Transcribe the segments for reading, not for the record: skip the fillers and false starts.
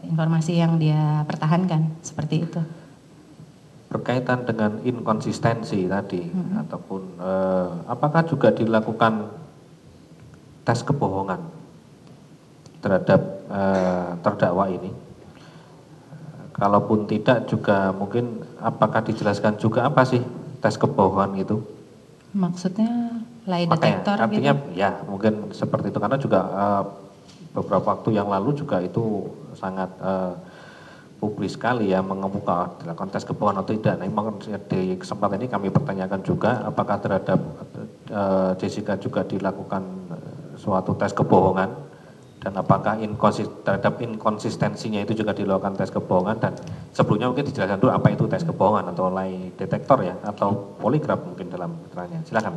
informasi yang dia pertahankan, seperti itu. Berkaitan dengan inkonsistensi tadi, ataupun apakah juga dilakukan tes kebohongan terhadap terdakwa ini? Kalaupun tidak juga mungkin apakah dijelaskan juga apa sih tes kebohongan itu? Maksudnya lie Makanya detector artinya gitu? ya mungkin seperti itu karena juga beberapa waktu yang lalu juga itu sangat publik sekali ya mengemuka dilakukan tes kebohongan atau tidak. Nah, memang di kesempatan ini kami pertanyakan juga apakah terhadap Jessica juga dilakukan suatu tes kebohongan dan apakah terhadap inkonsistensinya itu juga dilakukan tes kebohongan, dan sebelumnya mungkin dijelaskan dulu apa itu tes kebohongan atau lie detector ya atau poligraf mungkin dalam keterangannya. Silakan.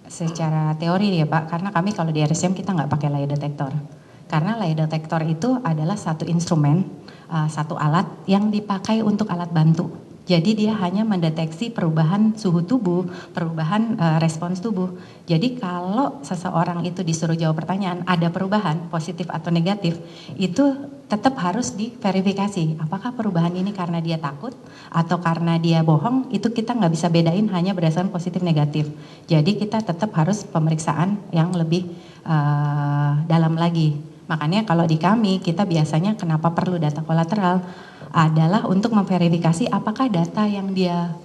Secara teori ya Pak, karena kami kalau di RSCM kita nggak pakai lie detector. Karena lie detector itu adalah satu instrumen, satu alat yang dipakai untuk alat bantu. Jadi dia hanya mendeteksi perubahan suhu tubuh, perubahan respons tubuh. Jadi kalau seseorang itu disuruh jawab pertanyaan, ada perubahan positif atau negatif, itu tetap harus diverifikasi. Apakah perubahan ini karena dia takut atau karena dia bohong, itu kita nggak bisa bedain hanya berdasarkan positif negatif. Jadi kita tetap harus pemeriksaan yang lebih dalam lagi. Makanya kalau di kami kita biasanya kenapa perlu data kolateral adalah untuk memverifikasi apakah data yang dia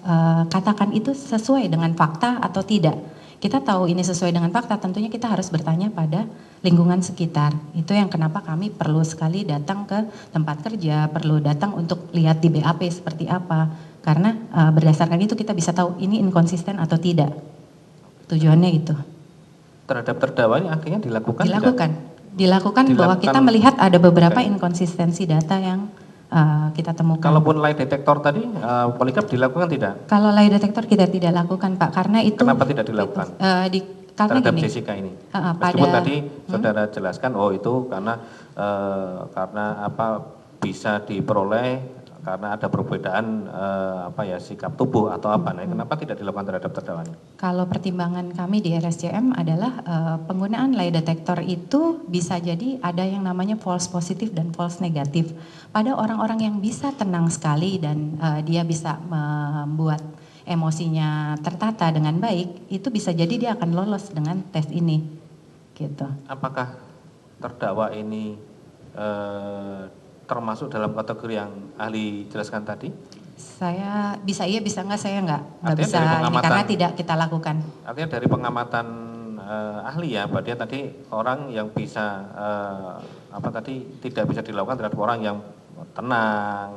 katakan itu sesuai dengan fakta atau tidak. Kita tahu ini sesuai dengan fakta, tentunya kita harus bertanya pada lingkungan sekitar. Itu yang kenapa kami perlu sekali datang ke tempat kerja, perlu datang untuk lihat di BAP seperti apa. Karena berdasarkan itu kita bisa tahu ini inkonsisten atau tidak. Tujuannya itu. Terhadap terdakwa ini akhirnya dilakukan Dilakukan bahwa kita melihat ada beberapa inkonsistensi data yang kita temukan. Kalaupun lie detector tadi, poligraf dilakukan tidak? Kalau lie detector kita tidak lakukan Pak, karena itu. Kenapa tidak dilakukan? Karena terhadap gini, Jessica ini. Meskipun tadi saudara jelaskan, oh itu karena apa bisa diperoleh karena ada perbedaan sikap tubuh atau apa. Nah, kenapa tidak dilakukan terhadap terdakwa? Kalau pertimbangan kami di RSCM adalah penggunaan lie detector itu bisa jadi ada yang namanya false positif dan false negatif. Pada orang-orang yang bisa tenang sekali dan dia bisa membuat emosinya tertata dengan baik, itu bisa jadi dia akan lolos dengan tes ini. Gitu. Apakah terdakwa ini termasuk dalam kategori yang ahli jelaskan tadi? Saya bisa iya bisa enggak, saya enggak bisa ini karena tidak kita lakukan. Artinya dari pengamatan ahli ya, Mbak Dia tadi orang yang bisa tidak bisa dilakukan terhadap orang yang tenang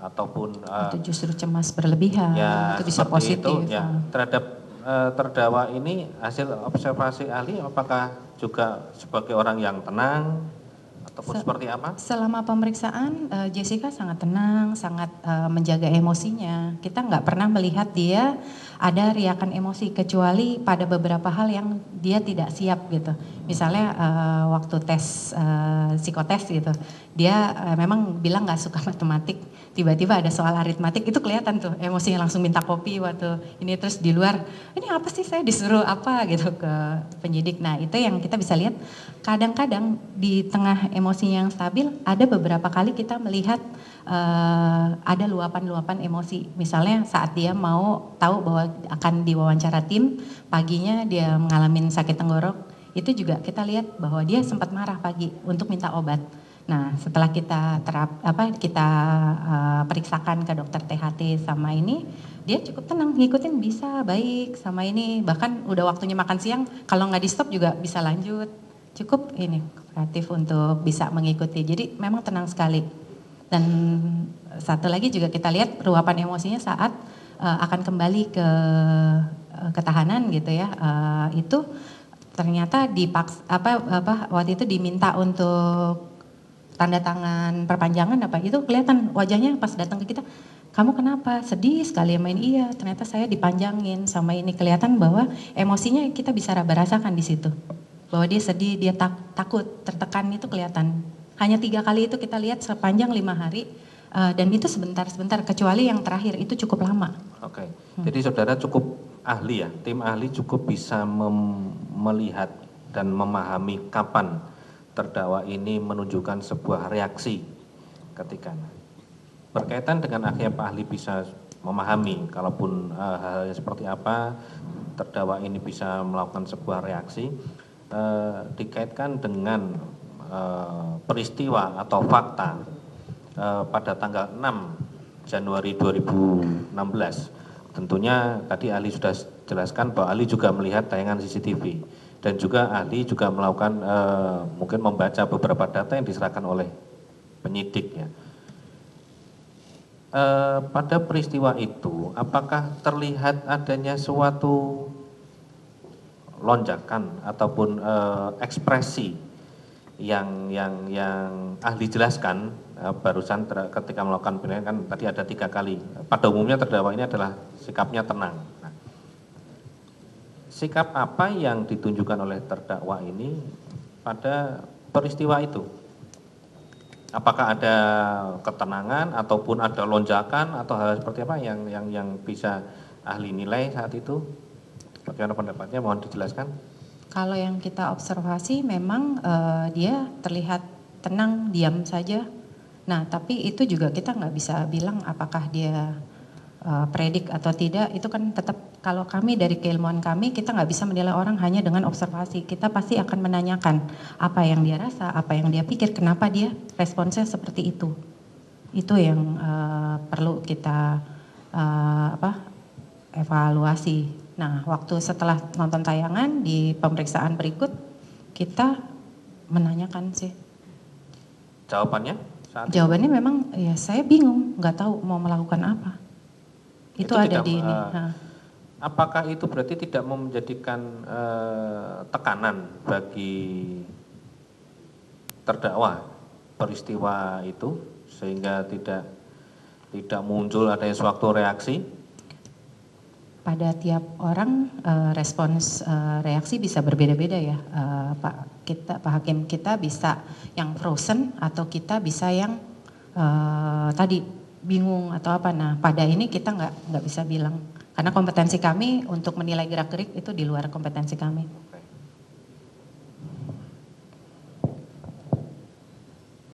ataupun itu justru cemas berlebihan, ya, itu bisa positif. Itu, ya. Terhadap terdakwa ini hasil observasi ahli apakah juga sebagai orang yang tenang ataupun seperti apa? Selama pemeriksaan Jessica sangat tenang, sangat menjaga emosinya. Kita nggak pernah melihat dia ada riakan emosi kecuali pada beberapa hal yang dia tidak siap gitu. Misalnya waktu tes psikotes gitu, dia memang bilang nggak suka matematik. Tiba-tiba ada soal aritmatik, itu kelihatan tuh emosinya langsung minta kopi waktu ini, terus di luar ini apa sih saya disuruh apa gitu ke penyidik. Nah itu yang kita bisa lihat kadang-kadang di tengah emosinya yang stabil ada beberapa kali kita melihat ada luapan-luapan emosi. Misalnya saat dia mau tahu bahwa akan diwawancara tim, paginya dia mengalami sakit tenggorok, itu juga kita lihat bahwa dia sempat marah pagi untuk minta obat. Nah setelah kita periksakan ke dokter THT sama ini, dia cukup tenang ngikutin bisa baik sama ini, bahkan udah waktunya makan siang kalau nggak di stop juga bisa lanjut, cukup ini kooperatif untuk bisa mengikuti, jadi memang tenang sekali. Dan satu lagi juga kita lihat luapan emosinya saat akan kembali ke ketahanan gitu ya, itu ternyata waktu itu diminta untuk tanda tangan perpanjangan itu kelihatan wajahnya pas datang ke kita, kamu kenapa sedih sekali main, iya ternyata saya dipanjangin sama ini, kelihatan bahwa emosinya kita bisa rasakan di situ, bahwa dia sedih, dia takut, tertekan, itu kelihatan. Hanya 3 kali itu kita lihat sepanjang 5 hari dan itu sebentar-sebentar, kecuali yang terakhir itu cukup lama. Oke, jadi saudara cukup ahli ya, tim ahli cukup bisa melihat dan memahami kapan terdakwa ini menunjukkan sebuah reaksi ketika berkaitan dengan akhirnya Pak ahli bisa memahami kalaupun hal-hal seperti apa terdakwa ini bisa melakukan sebuah reaksi dikaitkan dengan peristiwa atau fakta pada tanggal 6 Januari 2016. Tentunya tadi ahli sudah jelaskan bahwa ahli juga melihat tayangan CCTV dan juga ahli juga melakukan mungkin membaca beberapa data yang diserahkan oleh penyidik ya. Pada peristiwa itu apakah terlihat adanya suatu lonjakan ataupun ekspresi yang ahli jelaskan barusan ketika melakukan penilaian kan tadi ada 3 kali. Pada umumnya terdakwa ini adalah sikapnya tenang. Nah, sikap apa yang ditunjukkan oleh terdakwa ini pada peristiwa itu? Apakah ada ketenangan ataupun ada lonjakan atau hal seperti apa yang bisa ahli nilai saat itu? Bagaimana pendapatnya? Mohon dijelaskan. Kalau yang kita observasi memang dia terlihat tenang, diam saja. Nah, tapi itu juga kita nggak bisa bilang apakah dia predik atau tidak. Itu kan tetap kalau kami dari keilmuan kami, kita nggak bisa menilai orang hanya dengan observasi. Kita pasti akan menanyakan apa yang dia rasa, apa yang dia pikir, kenapa dia responsnya seperti itu. Itu yang perlu kita evaluasi. Nah, waktu setelah nonton tayangan di pemeriksaan berikut, kita menanyakan sih. Jawabannya? Jawabannya memang ya saya bingung, nggak tahu mau melakukan apa. Itu ada di ini. Apakah itu berarti tidak menjadikan tekanan bagi terdakwa peristiwa itu sehingga tidak muncul adanya suatu reaksi? Pada tiap orang respons reaksi bisa berbeda-beda ya, Pak Hakim. Kita bisa yang frozen atau kita bisa yang tadi bingung atau apa. Nah, pada ini kita nggak bisa bilang karena kompetensi kami untuk menilai gerak-gerik itu di luar kompetensi kami.